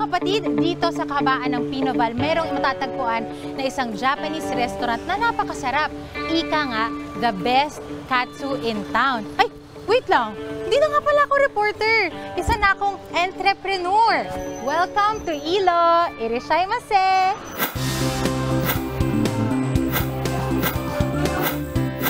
kapatid, dito sa kahabaan ng Pinoval, merong matatagpuan na isang Japanese restaurant na napakasarap. Ika nga, the best katsu in town. Ay, wait lang. Hindi na nga pala ako reporter. Isa na akong entrepreneur. Welcome to Ilo. Irashaimase.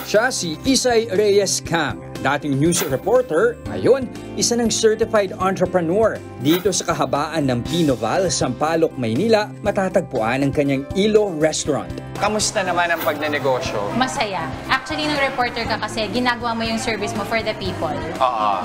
Siya si Isay Reyes Kang, dating news reporter, ngayon isa ng certified entrepreneur. Dito sa kahabaan ng Pinoval, Sampaloc, Maynila, matatagpuan ang kanyang Ilo Restaurant. Kamusta naman ang pagnenegosyo? Masaya. Actually, nung reporter ka kasi, ginagawa mo yung service mo for the people.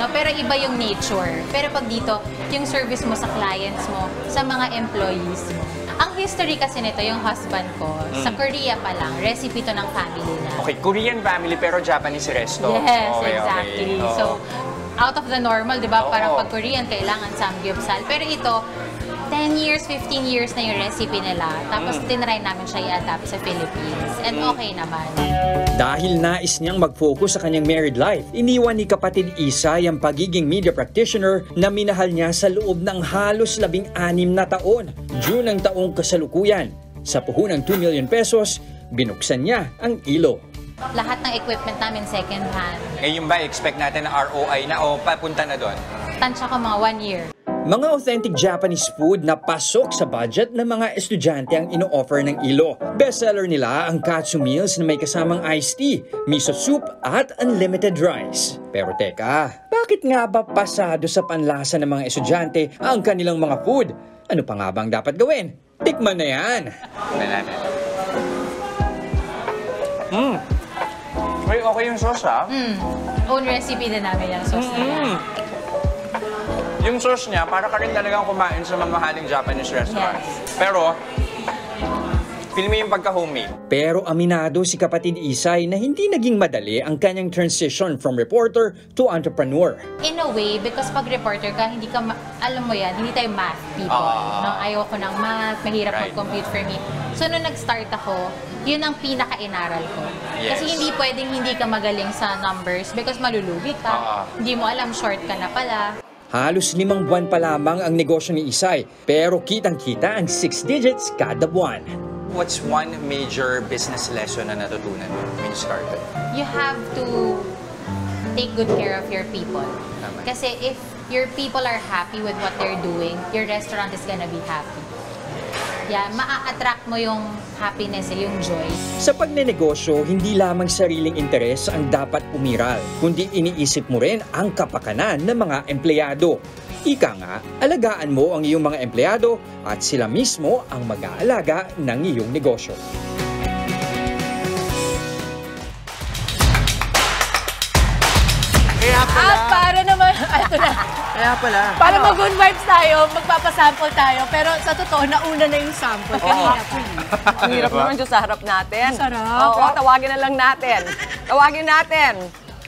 No, pero iba yung nature. Pero pag dito, yung service mo sa clients mo, sa mga employees mo. Ang history kasi nito, yung husband ko, sa Korea pa lang, recipe to ng family na. Okay, Korean family pero Japanese resto. Yes, okay, exactly. Okay. So, out of the normal, di ba? Parang pag Korean, kailangan samgyeopsal. Pero ito, 10 years, 15 years na yung recipe nila. Tapos tinry namin siya i-adapt sa Philippines. And okay naman. Dahil nais niyang mag-focus sa kanyang married life, iniwan ni kapatid Isay ang pagiging media practitioner na minahal niya sa loob ng halos 16 na taon. June ng taong kasalukuyan. Sa puhunang 2 million pesos, binuksan niya ang Ilo. Lahat ng equipment namin second hand. Ngayon ba, expect natin na ROI na o papunta na doon? Tansya ko mga 1 year. Mga authentic Japanese food na pasok sa budget ng mga estudyante ang ino-offer ng Ilo. Bestseller nila ang katsu meals na may kasamang iced tea, miso soup at unlimited rice. Pero teka, bakit nga ba pasado sa panlasa ng mga estudyante ang kanilang mga food? Ano pa nga bang dapat gawin? Tikman na yan! Uy, okay yung sauce ha? Own recipe din namin yung sauce na yan. Yung sauce niya, para ka rin talagang kumain sa mamahaling Japanese restaurant. Yes. Pero, feel mo yung pagka-homemade. Pero aminado si kapatid Isay na hindi naging madali ang kanyang transition from reporter to entrepreneur. In a way, because pag reporter ka, hindi ka, alam mo yan, hindi tayo math people. No? Ayoko ng math, mahirap mag-compute for me. So, nung nag-start ako, yun ang pinaka-inaral ko. Yes. Kasi hindi pwedeng hindi ka magaling sa numbers because malulugi ka. Hindi mo alam, short ka na pala. Halos 5 buwan pa lamang ang negosyo ni Isay, pero kitang-kita ang 6 digits kada buwan. What's one major business lesson na natutunan mo when you started? You have to take good care of your people. Kasi if your people are happy with what they're doing, your restaurant is gonna be happy. Yeah, maa-attract mo yung happiness, yung joy. Sa pagnenegosyo, hindi lamang sariling interes ang dapat umiral, kundi iniisip mo rin ang kapakanan ng mga empleyado. Ika nga, alagaan mo ang iyong mga empleyado at sila mismo ang mag-aalaga ng iyong negosyo. Para naman, ito na. Kaya pala. Para mag-good vibes tayo, magpapasample tayo. Pero sa totoo, nauna na yung sample. Kanina po. Ang hirap naman dyan sa harap natin. Sarap. Oo, tawagin na lang natin. Tawagin natin.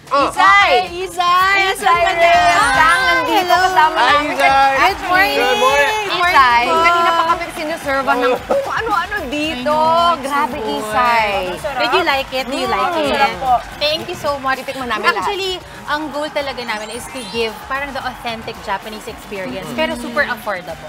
Isay! Isay! Isay Reyes Kang, nandito kasama namin. Good morning! Good morning! Isay, kanina pa kami sinuserva ng kung ano-ano dito. Grabe, Isay. Did you like it? Do you like it? Sarap po. Thank you so much. Titikman namin lahat. Actually, ang goal talaga namin is to give parang the authentic Japanese experience, pero super affordable.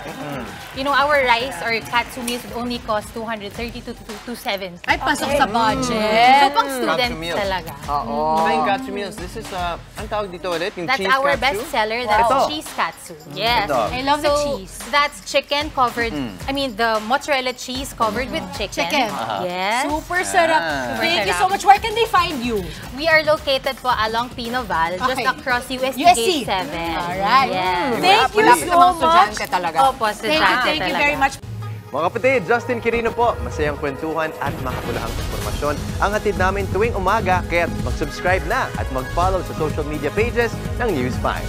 You know, our rice or katsu meals would only cost 230 to 270. Ay, pasok sa budget. So, pang student Katsu meals. talaga. Oo. Yung katsu meals, this is, ang tawag dito ulit? Yung That's cheese our katsu? best seller. That's Ito. cheese katsu. Yes. Ito. I love the So, cheese. that's chicken covered, I mean, the mozzarella cheese covered with chicken. Chicken. Yes. Super sarap. Ah. Thank you sarap. so much. Where can they find you? We are located po along Pinoval, just Okay. across UST UST. Gate 7. Alright. Yes. Thank you Malapit sa so mga much. estudyante talaga. Opo, Thank you very much. Mga kapatid, Justin Quirino po. Masayang kwentuhan at makapulahang informasyon ang hatid namin tuwing umaga. Kaya mag-subscribe na at mag-follow sa social media pages ng News 5.